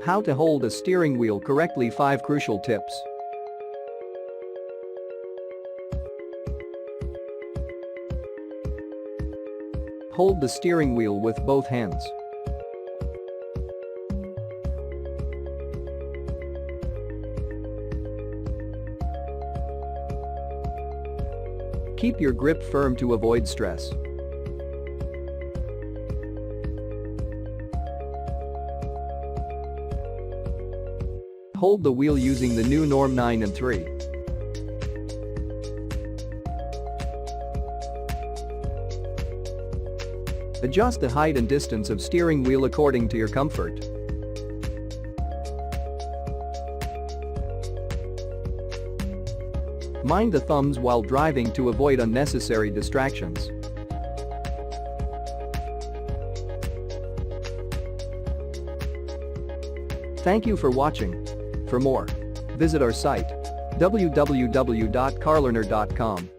How to hold a steering wheel correctly. 5 crucial tips. Hold the steering wheel with both hands. Keep your grip firm to avoid stress. Hold the wheel using the new norm 9 and 3. Adjust the height and distance of steering wheel according to your comfort. Mind the thumbs while driving to avoid unnecessary distractions. Thank you for watching. For more, visit our site www.carlearner.com.